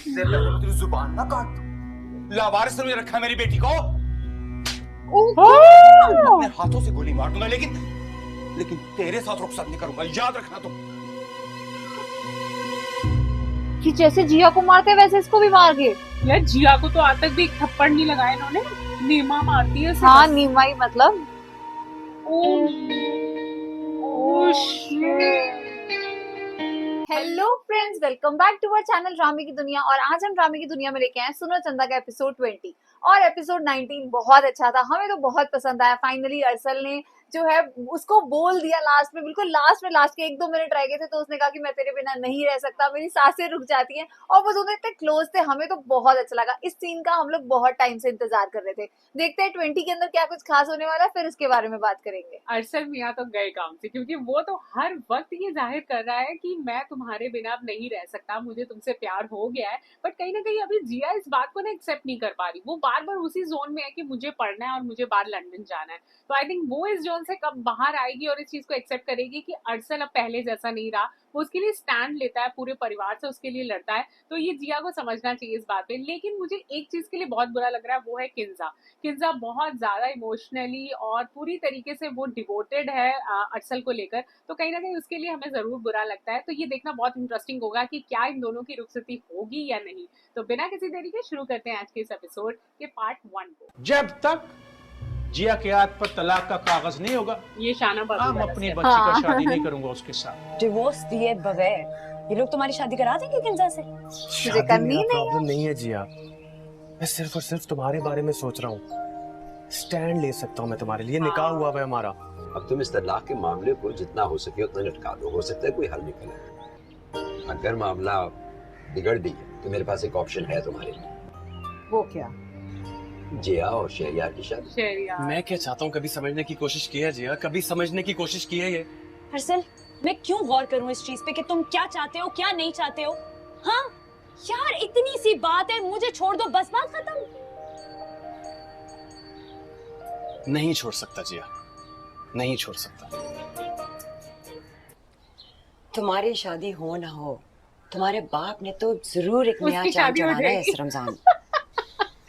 इससे पहले मैं तेरी जुबान ना काट दूं। लावारिस ने रखा है मेरी बेटी को। अपने हाथों से गोली मार दूंगा, लेकिन तेरे साथ रुखसत नहीं करूंगा, याद रखना तुम। कि जैसे जिया को मारते वैसे इसको भी मार गए। यार जिया को तो आज तक भी एक थप्पड़ नहीं लगाया इन्होंने। नीमा मारती है उसे हाँ बस। नीमा ही मतलब। Hello friends, welcome back to our channel ड्रामे की दुनिया। और आज हम ड्रामे की दुनिया में लेके आए सुनो चंदा का एपिसोड 20 और एपिसोड 19 बहुत अच्छा था, हमें तो बहुत पसंद आया। फाइनली अरसल ने जो है उसको बोल दिया लास्ट में, बिल्कुल लास्ट में, लास्ट के 1-2 मिनट रह गए थे तो उसने कहा कि मैं तेरे बिना नहीं रह सकता, मेरी सांसें रुक जाती हैं। और वो दोनों इतने क्लोज थे, हमें तो बहुत अच्छा लगा। इस सीन का हम लोग बहुत टाइम से इंतजार कर रहे थे। देखते हैं 20 के अंदर क्या कुछ खास होने वाला है, फिर इसके बारे में बात करेंगे। अरसल मियाँ तो गए काम से, क्योंकि वो तो हर वक्त ये जाहिर कर रहा है कि मैं तुम्हारे बिना अब नहीं रह सकता, मुझे तुमसे प्यार हो गया है। बट कहीं ना कहीं अभी जिया इस बात को ना एक्सेप्ट नहीं कर पा रही। वो बार बार उसी जोन में है कि मुझे पढ़ना है और मुझे बाहर लंदन जाना है। तो आई थिंक वो इस जोन से कब बाहर आएगी और इस चीज को एक्सेप्ट करेगी कि अरसल अब पहले जैसा नहीं रहा। वो उसके लिए स्टैंड लेता है, पूरे परिवार से उसके लिए लड़ता है। तो ये जिया को समझना चाहिए इस बात पे। लेकिन मुझे एक चीज के लिए बहुत बुरा लग रहा है, वो है किंजा। किंजा बहुत ज्यादा इमोशनली और पूरी तरीके से वो डिवोटेड है अरसल को लेकर। तो कहीं ना कहीं उसके लिए हमें जरूर बुरा लगता है। तो ये देखना बहुत इंटरेस्टिंग होगा कि क्या इन दोनों की रुखसती होगी या नहीं। तो बिना किसी देरी के शुरू करते हैं आज के इस एपिसोड के पार्ट 1 को। जब तक जिया के हाथ पर तलाक का कागज नहीं होगा, ये शाना हम अपनी बच्ची का शादी नहीं करूंगा उसके साथ। डिवोर्स दिए बगैर ये लोग तुम्हारी शादी करा देंगे किंजा से? तुझे करनी ही नहीं है। प्रॉब्लम नहीं है जिया, मैं सिर्फ और सिर्फ तुम्हारे बारे में सोच रहा हूँ। स्टैंड ले सकता हूँ मैं तुम्हारे लिए, निकाह हुआ है हमारा। अब तुम इस तलाक के मामले को जितना हो सके उतना निपटा दो, हो सकता है कोई हल निकले। अगर मामला बिगड़ भी है तो मेरे पास एक ऑप्शन है तुम्हारे लिए। वो क्या? जिया और शहरियार की शादी। शहरियार मैं क्या चाहता हूँ, कभी समझने की कोशिश की है जिया? कभी समझने की कोशिश की है ये? हर्षल, मैं क्यों गौर करूं इस चीज पे कि तुम क्या चाहते हो क्या नहीं चाहते हो? हाँ यार, इतनी सी बात है, मुझे छोड़ दो, बस बात खत्म। नहीं छोड़ सकता जिया, नहीं छोड़ सकता। तुम्हारी शादी हो ना हो, तुम्हारे बाप ने तो जरूर एक नया उसकी चांद शादी हो चढ़ाना है जाएगी। इस रमजान।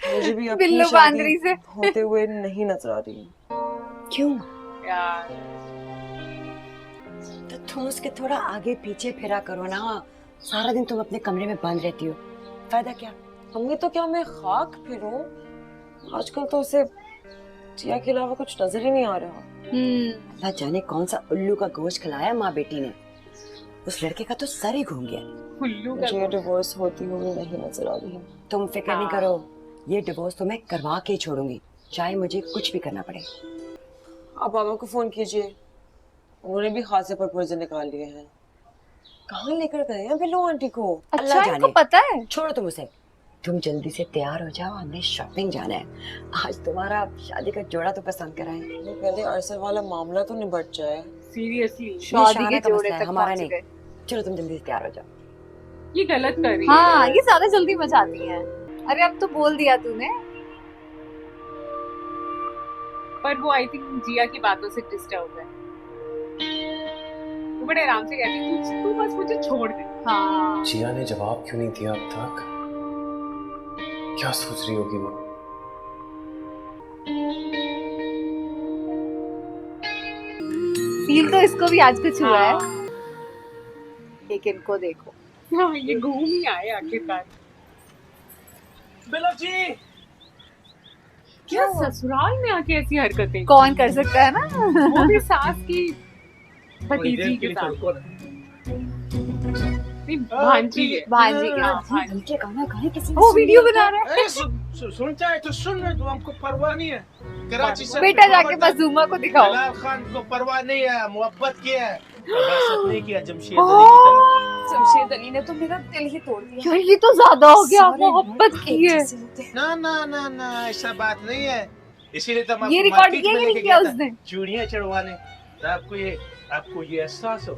मुझे भी अपनी बिल्लू शादी बांदरी से। होते हुए नहीं नजर आ रही। क्यों? यार तो तुम उसके थोड़ा आगे पीछे फिरा करो ना। सारा दिन तुम अपने कमरे में बंद रहती हो, फायदा क्या? मम्मी तो क्या मैं खाक फिरूं? आजकल तो उसे जिया के अलावा कुछ नजर ही नहीं आ रहा। अल्लाह जाने कौन सा उल्लू का गोश्त खिलाया माँ बेटी ने, उस लड़के का तो सर ही घूम गया। उल्लू का मुझे डिवोर्स होती हुई नहीं नजर आ रही है। तुम फिक्र नहीं करो, ये डिवोर्स तो मैं करवा के ही छोड़ूंगी, चाहे मुझे कुछ भी करना पड़े। आप मामा को फोन कीजिए, उन्होंने भी हाथ से प्रपोजल निकाल लिए हैं। कहाँ लेकर गए हैं बिल्लू आंटी को? अच्छा अल्लाह इनको जाने। पता है। छोड़ो तुम उसे, तुम जल्दी से तैयार हो जाओ, हमने शॉपिंग जाना है। आज तुम्हारा शादी का जोड़ा तो पसंद कराएं। पहले अरसल वाला मामला तो निबट जाए। सीरियसली ये शादी शाना के का जोड़े मसला है, तक हमारा पहुंच नहीं। गए। चलो तुम जल्दी से तैयार हो जाओ। ये गलत कर रही है। हाँ ये ज्यादा जल्दी मचाती है। अरे अब तो बोल दिया तूने। पर वो आई थिंक जिया की बातों से डिस्टर्ब है। वो बड़े आराम से कहती है तू बस मुझे छोड़ दे। हाँ जिया ने जवाब क्यों नहीं दिया अब तक? क्या सोच रही होगी वो? फील तो इसको भी आज कुछ हुआ है। हाँ। एक इनको देखो। हाँ, ये घूम ही आए आखिरकार। बिलक जी, क्या ससुराल में आके ऐसी हरकतें? कौन कर सकता है ना। वो भी सास की भतीजी के साथ। नहीं, भांजी है। भांजी के हाँ, साथ। भांजी। हल्के गाना गाने किसी ने वो सुन वीडियो लिया। बना रहा है। सुनता है तो सुन ले, तो हमको परवाह नहीं है। कराची से बेटा जाके मजूमा को दिखाओ। जलाल खान को परवाह नहीं है, मोहब्बत किया है, बगावत नहीं किया जमशेद अली की तरह। जमशेद अली ने तो मेरा दिल ही तोड़ दिया। यार ये तो ज्यादा हो गया, सारे मोहब्बत लोग की एक है। जैसे होते हैं। ना ना ना ना, ऐसा बात नहीं है। इसीलिए तो मैं ये आपको रिकॉर्ड मार्केट किया में कि लेके नहीं किया गया था, उसने? चूड़ियां चढ़वाने। तो आपको ये एहसास हो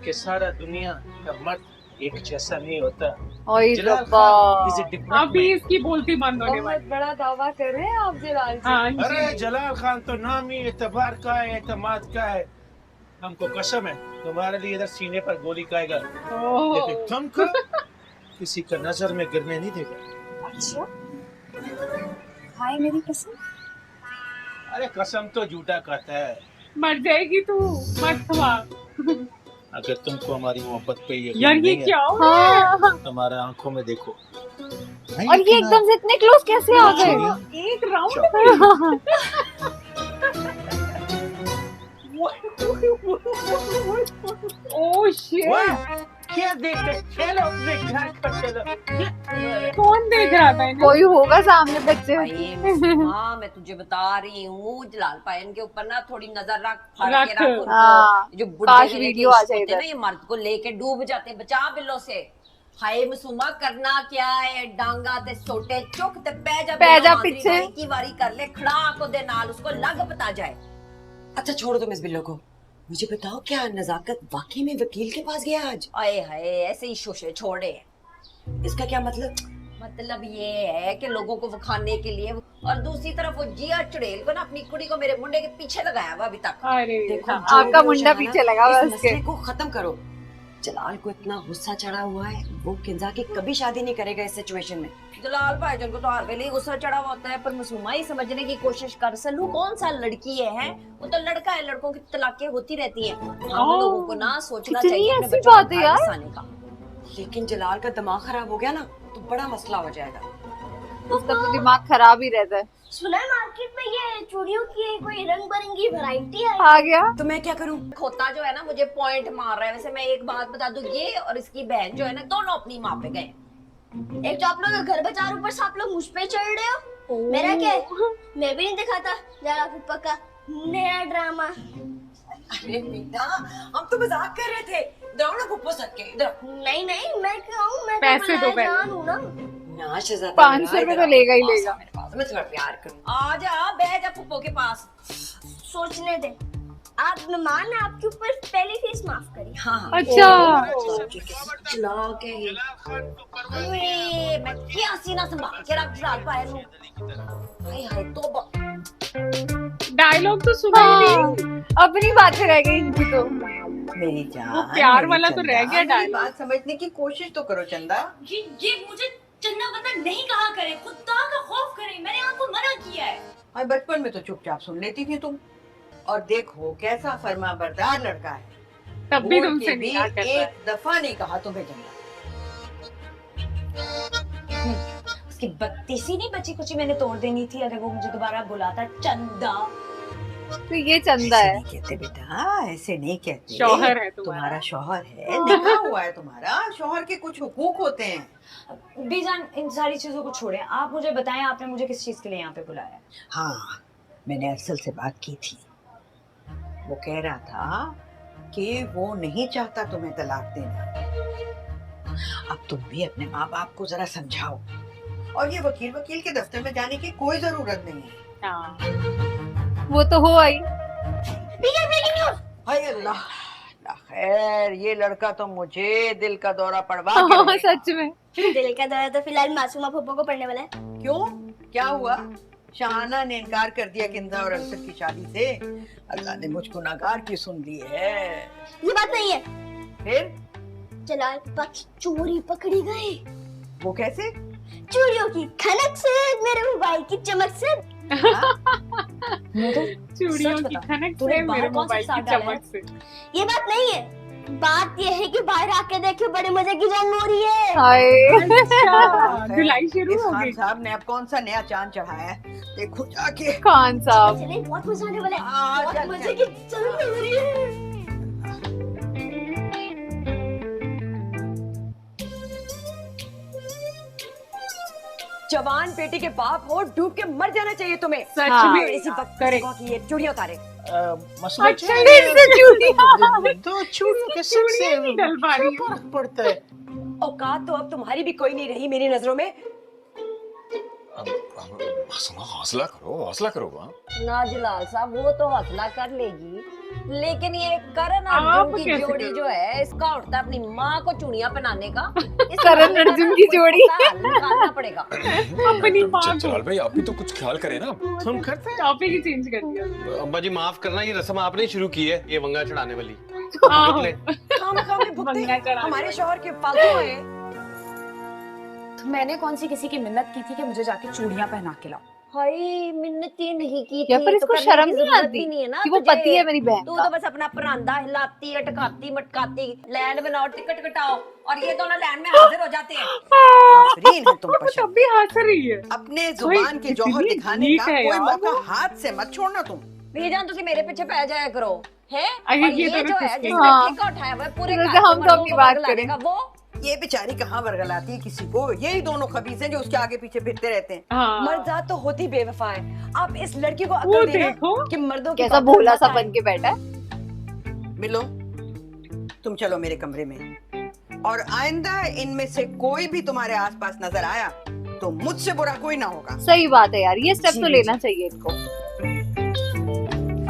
कि सारा दुनिया का मर्द एक जैसा नहीं होता। ओए जलाल रब्बा। खान is a different अभी man। इसकी बोलती बंद होने बहुत वाली। बड़ा दावा कर रहे हैं आप जलाल जी। हाँ अरे जी। जलाल खान तो नाम ही एतबार का है, एतमाद का है। हमको कसम है तुम्हारे लिए इधर सीने पर गोली खाएगा, ओह। लेकिन तुमको किसी का नजर में गिरने नहीं देगा। अच्छा खाए मेरी कसम। अरे कसम तो झूठा कहता है। मर जाएगी तू, मत खवा। अगर तुमको हमारी मोहब्बत पे यकीन यार ये नहीं है, क्या हो रहा है? तुम्हारे आंखों में देखो। और ये एकदम से इतने क्लोज कैसे आ गए? एक राउंड ओह शिट, क्या देख रहे? चलो अपने घर पर चलो। कौन देख रहा था इन्हें? कोई होगा सामने बच्चे। हाँ मैं तुझे बता रही हूँ, जलाल पायन के ऊपर ना थोड़ी नजर रख, फाड़ के रख। रख उनको। हाँ, जो काश बुढ़े वीडियो आ जाए होते हैं ना, इधर। ये मर्द को लेके डूब जाते, बचा बिल्लो से। हाय मसूमा करना क्या है, डांगा ते सोटे चुक ते पैजा पैजा पीछे। की वारी कर ले, खड़ा को दे नाल उसको लग पता जाए। अच्छा छोड़ो तुम इस बिल्लो को, मुझे बताओ क्या नजाकत वाकई में वकील के पास गया आज? आए हाय ऐसे ही शोशे छोड़े। इसका क्या मतलब? मतलब ये है कि लोगों को वखाने के लिए, और दूसरी तरफ वो जिया चुड़ैल को ना अपनी कुड़ी को मेरे मुंडे के पीछे लगाया हुआ अभी तक। अरे देखो हाँ। जो आपका भी मुंडा हो जाए ना, पीछे लगा हुआ है इस उसके। मसले को खत्म करो। जलाल को इतना गुस्सा चढ़ा हुआ है, वो किंजा की कभी शादी नहीं करेगा इस सिचुएशन में। जलाल भाईजान को तो हर वेले गुस्सा चढ़ा हुआ होता है, पर मासूमा ही समझने की कोशिश कर। सलू कौन सा लड़की है? वो तो लड़का है, लड़कों की तलाकें होती रहती हैं। हम लोगों को ना सोचना कितनी चाहिए अपने ऐसी बच्चों को बात है घर यार। बसाने का। लेकिन जलाल का दिमाग खराब हो गया ना तो बड़ा मसला हो जाएगा। उसका तो दिमाग खराब ही रहता है। सुना है मार्केट में ये चूड़ियों की कोई रंग बिरंगी वैरायटी है। आ गया। तो मैं क्या करूं? खोता जो है ना मुझे पॉइंट मार रहा है। वैसे मैं एक बात बता दूं, ये और इसकी बहन जो है ना दोनों अपनी माँ पे गए। एक तो आप लोग घर बचा रहे, ऊपर से आप लोग मुझ पे चढ़ रहे हो। मेरा क्या है? मैं भी नहीं दिखाता जरा फुप्पा का नया ड्रामा। अरे बेटा हम तो मजाक कर रहे थे, दौड़ो ना पुप्पो सटके इधर। नहीं नहीं मैं क्यों, मैं पैसे दो पहले। जान हूँ ना। ना शहजादा 500 रुपए तो लेगा ही लेगा। मेरे पास मैं तुम्हें प्यार करूं। आ जा बैठ जा पुप्पो के पास। सोचने दे, आप मेहमान ने आपके ऊपर पहली फीस माफ करी। हाँ अच्छा। चला के ही। अरे मैं क्या सीना संभाल के रख जलाल पाया लूं। हाय हाय तौबा। डायलॉग तो सुना ही नहीं। हाँ, अपनी बातें रह गई इनकी तो। मेरी जान, वो प्यार मेरी वाला तो चंदा, रह गया मेरी डायलॉग। बात समझने की कोशिश तो करो चंदा। ये मुझे चंदा वंदा नहीं कहा करे, खुदा का खौफ करे, मैंने आपको मना किया है। और बचपन में तो चुपचाप सुन लेती थी तुम, और देखो कैसा फर्मा बरदार लड़का है। तब भी बोल तुमसे के नहीं करता है। एक दफा नहीं कहा तुम्हें चंदा। उसकी बत्तीसी नहीं बची कुची मैंने तोड़ देनी थी अगर वो मुझे दोबारा बुलाता चंदा। तो ये चंदा ऐसे है। नहीं कहते बेटा, ऐसे नहीं कहते। शौहर है तुम्हारा। तुम्हारा शौहर है, निकाह हुआ है तुम्हारा। शौहर के कुछ हुकूक होते हैं। बीजान इन सारी चीजों को छोड़े, आप मुझे बताएं आपने मुझे किस चीज के लिए यहाँ पे बुलाया? हाँ मैंने अरसल से बात की थी, वो कह रहा था कि वो नहीं चाहता तुम्हें तलाक देना। अब तुम भी अपने माँ बाप को जरा समझाओ, और ये वकील के दफ्तर में जाने की कोई जरूरत नहीं है। हाँ। वो तो हो आई। हाय अल्लाह, अल्लाह खैर, ये लड़का तो मुझे दिल का दौरा पड़वा के हाँ, रहेगा। सच में। दिल का दौरा तो फिलहाल मासूमा फुप्पो को पड़ने वाला है। क्यों, क्या हुआ? शाहाना ने इनकार कर दिया किंजा और अरसद की शादी से। अल्लाह ने मुझको नागार की सुन ली है। ये बात नहीं है। फिर जलाल पक्ष चोरी पकड़ी गई। वो कैसे? चूड़ियों की खनक से, मेरे मोबाइल की चमक से। चूड़ियों की खनक से, मेरे मोबाइल की चमक से। ये बात नहीं है, बात ये है कि बाहर आके देखिए बड़े मजे की जंग हो रही है। हाय। अच्छा, धुलाई शुरू इस हो खान गई। साहब ने अब कौन सा नया चांद चढ़ाया है, देखो जाके। खान साहब। चले बहुत मजा आने वाला है, हाँ, बहुत चल, मजे चल। की जंग हो रही है। जवान बेटी के बाप हो, डूब के मर जाना चाहिए तुम्हें। सच हाँ। में। इसी वक्त करेक्ट। की ये चूड़ियां उतारे। मसला अच्छा, क्या है? फिर से चूड़ियां। दो चूड़ियों के सेट चूड़ियां से नहीं डल पा रही क्या है। फर्क पड़ता है? औकात तो अब तुम्हारी भी कोई नहीं रही मेरी नजरों में। हौसला करो हाँ? ना जलाल साहब, वो तो हौसला कर लेगी, लेकिन ये करण आप अर्जुन की कैसे जोड़ी करोगे? जो है, इसका उठता है अपनी माँ को चूड़ियां पहनाने का। करण अर्जुन की जोड़ी। निकालना पड़ेगा। अपनी माँ को जलाल भाई आप भी तो कुछ ख्याल करें ना। तुम करते हैं? टॉपिक ही चेंज कर दिया। अब्बा जी माफ करना, ये रस्म आपने शुरू की है, ये वंगा चढ़ाने वाली। हाँ। भुगत ले। खामखा में भुगते मंगना चढ़ाने हमारे वाली। शौहर के फालतू हैं। मैंने कौन सी किसी की मिन्नत की थी कि मुझे जाके चूड़ियां पहना के लाओ? हाय मिन्नती नहीं की या थी पर तो इसको करने शर्म की नहीं जरूरत आती भी नहीं है ना कि वो तुझे। पति है मेरी बहन तू का। तो बस अपना परांदा हिलाती अटकाती मटकाती लैंड बनाओ टिकट कटाओ और ये दोनों लैंड में हाजिर हो जाते हैं। आफरीन है तुम पर तब भी हंस रही है। अपने जुबान के जौहर कितनी दिखाने नीक का है कोई यार मौका वो। हाथ से मत छोड़ना तुम। बीजान तुसी मेरे पीछे पै जाया करो है। अरे और ये ये दोनों जो है किसके? जिसने हाँ। ठेका उठाया हुआ है पूरे जैसे घर को हम तो मर्दों अपनी को बात बरगलाने करें। का, वो ये बेचारी कहाँ वर्गलाती है किसी को? यही दोनों खबीस हैं जो उसके आगे पीछे फिरते रहते हैं। हाँ। मर्दात तो होती बेवफा है। आप इस लड़की को वो अकल देना देखो कि मर्दों की कैसा बातों भोला मत सा आए। बन के बैठा है। मिलो, तुम चलो मेरे कमरे में, और आइंदा इनमें से कोई भी तुम्हारे आसपास नजर आया तो मुझसे बुरा कोई ना होगा। सही बात है यार, ये स्टेप तो लेना चाहिए इनको।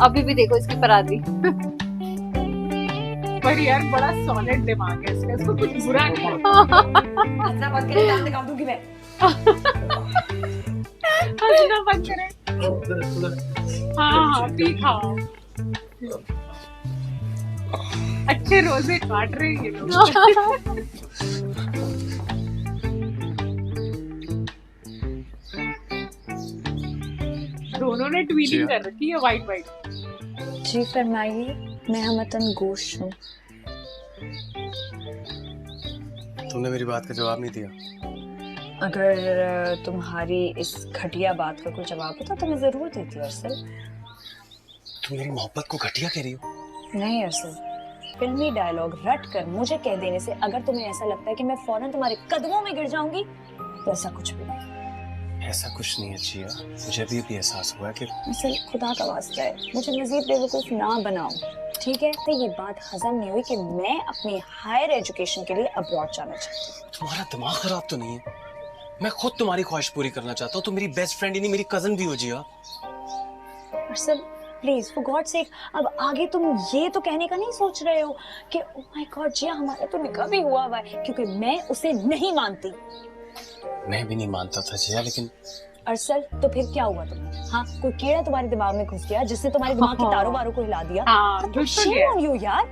अभी भी देखो इसकी परादी। पर यार बड़ा सॉलिड दिमाग है इसका, इसको कुछ बुरा नहीं लगता। हंसना बंद करे, दांत निकाल दूंगी मैं। हंसना बंद करें। हाँ हाँ पी खाओ। अच्छे रोजे काट रहे हैं ये लोग। दोनों ने ट्वीनिंग कर रखी है वाइट वाइट। जी फरमाइए, मैं हमतन गोश हूँ। तुमने मेरी बात का जवाब नहीं दिया। अगर तुम्हारी इस घटिया बात का कोई जवाब होता तो मैं जरूर देती अरसल। तुम मेरी मोहब्बत को घटिया कह रही हो? नहीं अरसल, फिल्मी डायलॉग रट कर मुझे कह देने से अगर तुम्हें ऐसा लगता है कि मैं फौरन तुम्हारे कदमों में गिर जाऊंगी तो ऐसा कुछ भी नहीं। ऐसा कुछ नहीं है जिया, मुझे भी अभी एहसास हुआ कि असल खुदा का वास्ता है, मुझे मजीद बेवकूफ ना बनाओ, ठीक है? तो ये बात हजम नहीं हुई कि मैं अपनी हायर एजुकेशन के लिए अब्रॉड जाना चाहती हूँ। तुम्हारा दिमाग खराब तो नहीं है? मैं खुद तुम्हारी ख्वाहिश पूरी करना चाहता हूँ। तुम मेरी बेस्ट फ्रेंड ही नहीं, मेरी कजन भी हो जिया। अरसल प्लीज फॉर गॉड सेक, अब आगे तुम ये तो कहने का नहीं सोच रहे हो कि ओह माय गॉड जिया हमारा तो निकाह भी हुआ हुआ है, क्योंकि मैं उसे नहीं मानती। मैं भी नहीं मानता था जिया, लेकिन अरसल तो फिर क्या हुआ तुम्हें? हाँ, कोई कीड़ा तुम्हारे दिमाग में घुस गया जिसने तुम्हारे दिमाग के तारों बारों को हिला दिया? हाँ, Shame on you यार।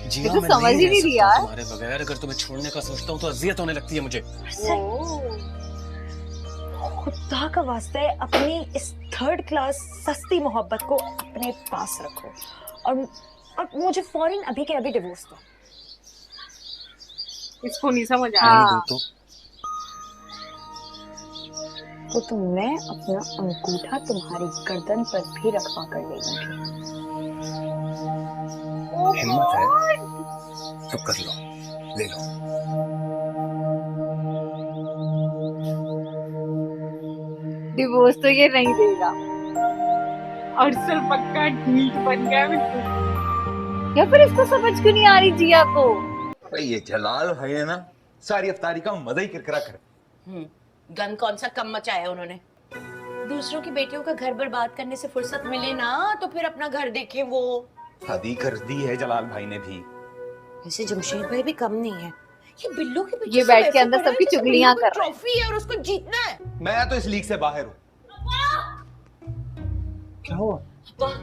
जिया तो मैं समझ ही नहीं नहीं रह रही यार। सकता तुम्हारे बगैर। अगर तुम्हें छोड़ने का सोचता हूँ तो अजियत होने लगती है मुझे। खुदा का वास्ता है, अपनी इस थर्ड क्लास सस्ती मोहब्बत को अपने पास रखो और मुझे फौरन अभी के अभी डिवोर्स दो। इसको नहीं समझ आ हाँ। रहा। तो मैं अपना अंगूठा तुम्हारी गर्दन पर भी रखवा कर ले लूंगी। हिम्मत है तो कर लो, ले लो। डिवोर्स तो ये नहीं देगा। अरसल पक्का ढीठ बन गया बिल्कुल। या फिर इसको समझ क्यों नहीं आ रही जिया को? भाई ये जलाल भाई है ना, सारी अफ्तारी का मजा ही किरकिरा कर। गन कौन सा कम मचाया उन्होंने? दूसरों की बेटियों का घर बर्बाद करने से फुर्सत मिले ना तो फिर अपना घर देखे वो। शादी कर दी है जलाल भाई ने भी। वैसे जमशेद भाई भी कम नहीं है। ये बिल्लू के पीछे ये से बैठ के वैसे अंदर पड़ा है सबकी जैसे चुगलियां बिल्लू कर रहा है। ट्रॉफी है और उसको जीतना है। मैं तो इस लीग से बाहर हूँ। क्या हुआ? वाह,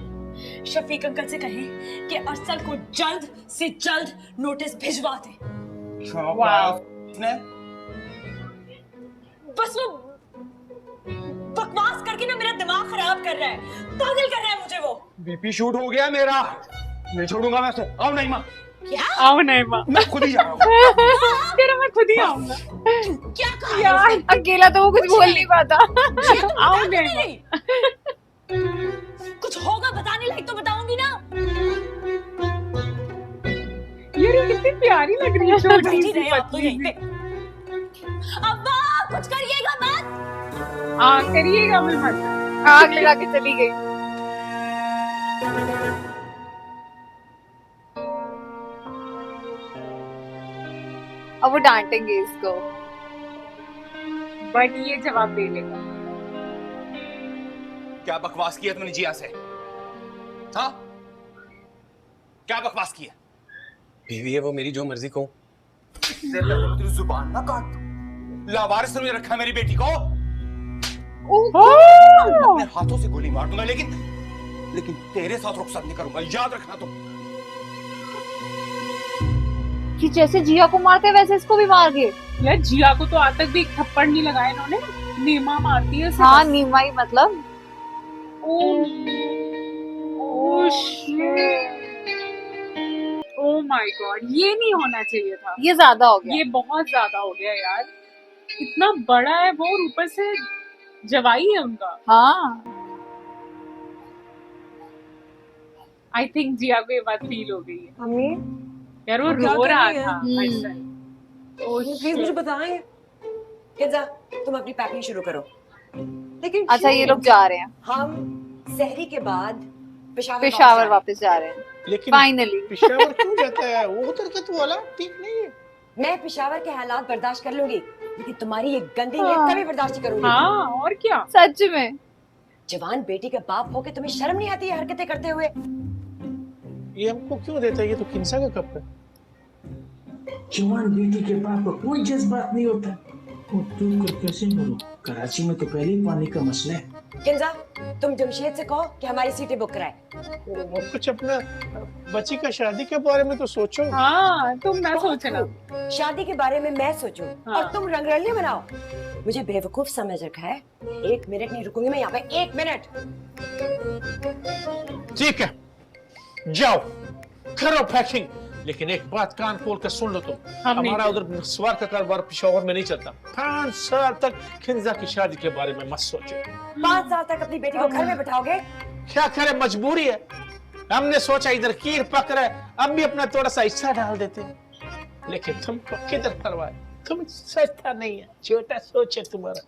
शफीक अंकल से कहें कि अरसल को जल्द से जल्द नोटिस भिजवा दे। ने बस वो बकवास करके ना मेरा दिमाग खराब कर रहा है, पागल कर रहा है मुझे वो। बीपी शूट हो गया मेरा, नहीं छोड़ूंगा मैं उसे। आओ नहीं माँ, क्या? आओ नहीं माँ, मैं खुद ही जा रहा हूँ। तेरा मैं खुद ही आऊंगा। क्या कहा यार अकेला तो वो कुछ बोल नहीं पाता। आओ नहीं माँ। कुछ होगा बताने लायक तो बताऊंगी ना। यार ये कितनी प्यारी लग रही है छोटी बैठी सी रहे आप तो पतली यहीं पे। सी। अब्बा कुछ करिएगा मत। हाँ करिएगा मैं मत। आग लगा के चली गई। अब वो डांटेंगे इसको। बट ये जवाब दे देगा। क्या बकवास किया तुमने जिया से? हाँ, क्या बकवास किया? बीवी है वो, मेरी जो मर्जी कहूँ। तेरी जुबान ना काट। लावारिस तुमने रखा मेरी बेटी को। अपने हाथों से गोली मार दूंगा, लेकिन तेरे साथ रुखसत नहीं करूंगा, याद रखना तुम। कि जैसे जिया को मारते वैसे इसको भी मार गए। यार जिया को तो आज तक भी एक थप्पड़ नहीं लगाया इन्होंने। नीमा मारती है उसे हाँ बस। नीमा ही मतलब ओ माय गॉड, ये नहीं होना चाहिए था। ये ज्यादा हो गया। ये बहुत ज्यादा हो गया यार। इतना बड़ा है वो और ऊपर से जवाई है उनका। हाँ आई थिंक जिया को ये बात फील हो गई है। हमें यार वो क्या रो कर रहा रही है? था हम्म। ओह प्लीज मुझे बताएं। किंजा तुम अपनी पैकिंग शुरू करो। लेकिन अच्छा ये लोग जा रहे हैं हम सहरी के बाद पेशावर वापस जा रहे हैं लेकिन फाइनली। पेशावर क्यों जाता है? वो उधर का तो वाला ठीक नहीं है। मैं पेशावर के हालात बर्दाश्त कर लूंगी, लेकिन तुम्हारी ये गंदी नीयत कभी बर्दाश्त नहीं करूंगी। हाँ और क्या। सच में जवान बेटी के बाप होके तुम्हें शर्म नहीं आती है हरकतें करते हुए? ये हमको क्यों देता है? ये तो किंसा का कप है। जवान बेटी के बाप को कोई जज्बात नहीं होता। वो दूर को कैसे बोलूं? कराची में तो पहले ही पानी का मसला है। किंजा तुम जमशेद से कहो कि हमारी सीटें बुक कराए। वो कुछ अपना बच्ची का शादी के बारे में तो सोचो। हाँ तुम ना सोचना। शादी के बारे में मैं सोचूं हाँ। और तुम रंगरलियां बनाओ। मुझे बेवकूफ समझ रखा है। 1 मिनट नहीं रुकूंगी मैं यहाँ पे, 1 मिनट। ठीक है जाओ करो पैकिंग, लेकिन एक बात कान खोल कर सुन लो तुम। हमारा उधर सवार का कारोबार पेशावर में नहीं चलता। 5 साल तक खिंजा की शादी के बारे में मत सोचो। 5 साल तक अपनी बेटी को घर में बिठाओगे? क्या करे, मजबूरी है। हमने सोचा इधर कीर पक रहा है, अब भी अपना थोड़ा सा हिस्सा डाल देते हैं, लेकिन तुमको किधर करवाए? तुम सस्ता नहीं है, छोटा सोच है तुम्हारा।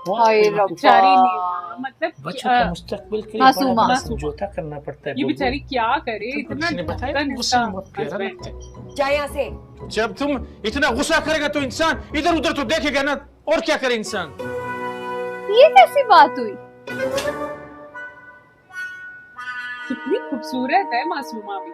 बेचारी नीमा, मतलब बच्चों का मुस्तकबिल के लिए मासूमा। बड़ा बड़ा समझौता करना पड़ता है। ये बेचारी क्या करे, इतना किसी ने बताया ढक्कन गुस्सा इसका मत प्यारा husband। लगता है। जा यहाँ से। जब तुम इतना गुस्सा करेगा तो इंसान इधर उधर तो देखेगा ना, और क्या करे इंसान। ये कैसी बात हुई? कितनी खूबसूरत है मासूमा भी।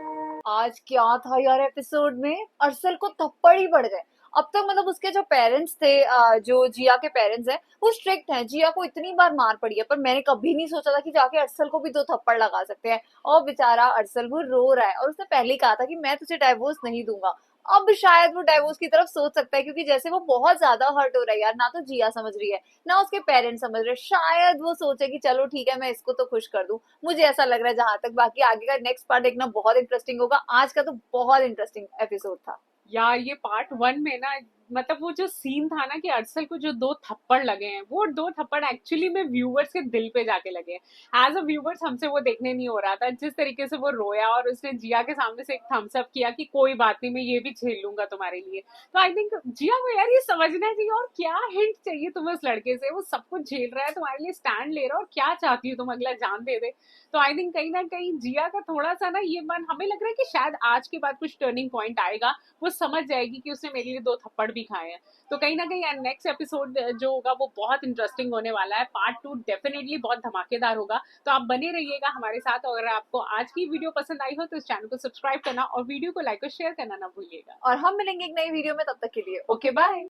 आज क्या था यार एपिसोड में, अरसल को थप्पड़ ही पड़ गए। अब तक मतलब उसके जो पेरेंट्स थे, जो जिया के पेरेंट्स हैं, वो स्ट्रिक्ट हैं। जिया को इतनी बार मार पड़ी है, पर मैंने कभी नहीं सोचा था कि जाके अरसल को भी 2 थप्पड़ लगा सकते हैं। और बेचारा अरसल वो रो रहा है, और उसने पहले ही कहा था कि मैं तुझे डाइवोर्स नहीं दूंगा। अब शायद वो डाइवोर्स की तरफ सोच सकता है, क्योंकि जैसे वो बहुत ज्यादा हर्ट हो रहा है यार। ना तो जिया समझ रही है, ना उसके पेरेंट्स समझ रहे। शायद वो सोचे कि चलो ठीक है, मैं इसको तो खुश कर दूं। मुझे ऐसा लग रहा है जहां तक। बाकी आगे का नेक्स्ट पार्ट देखना बहुत इंटरेस्टिंग होगा। आज का तो बहुत इंटरेस्टिंग एपिसोड था यार। ये पार्ट 1 में ना, मतलब वो जो सीन था ना कि अरसल को जो 2 थप्पड़ लगे हैं, वो 2 थप्पड़ एक्चुअली में व्यूवर्स के दिल पे जाके लगे हैं। एज अ व्यूवर्स हमसे वो देखने नहीं हो रहा था। जिस तरीके से वो रोया और उसने जिया के सामने से एक थम्स अप किया कि कोई बात नहीं, मैं ये भी झेल लूंगा तुम्हारे लिए। तो आई थिंक जिया को यार ये समझना चाहिए, और क्या हिंट चाहिए तुम्हें उस लड़के से। वो सब कुछ झेल रहा है, तुम्हारे लिए स्टैंड ले रहा है, और क्या चाहती हो तुम, अगला जान दे दे। तो आई थिंक कहीं ना कहीं जिया का थोड़ा सा ना ये मन, हमें लग रहा है कि शायद आज के बाद कुछ टर्निंग पॉइंट आएगा। वो समझ जाएगी कि उसने मेरे लिए 2 थप्पड़ भी खाए हैं। तो कहीं ना कहीं नेक्स्ट एपिसोड जो होगा वो बहुत इंटरेस्टिंग होने वाला है। पार्ट 2 डेफिनेटली बहुत धमाकेदार होगा। तो आप बने रहिएगा हमारे साथ। और अगर आपको आज की वीडियो पसंद आई हो तो इस चैनल को सब्सक्राइब करना और वीडियो को लाइक और शेयर करना ना भूलिएगा। और हम मिलेंगे एक नई वीडियो में, तब तक के लिए ओके बाय।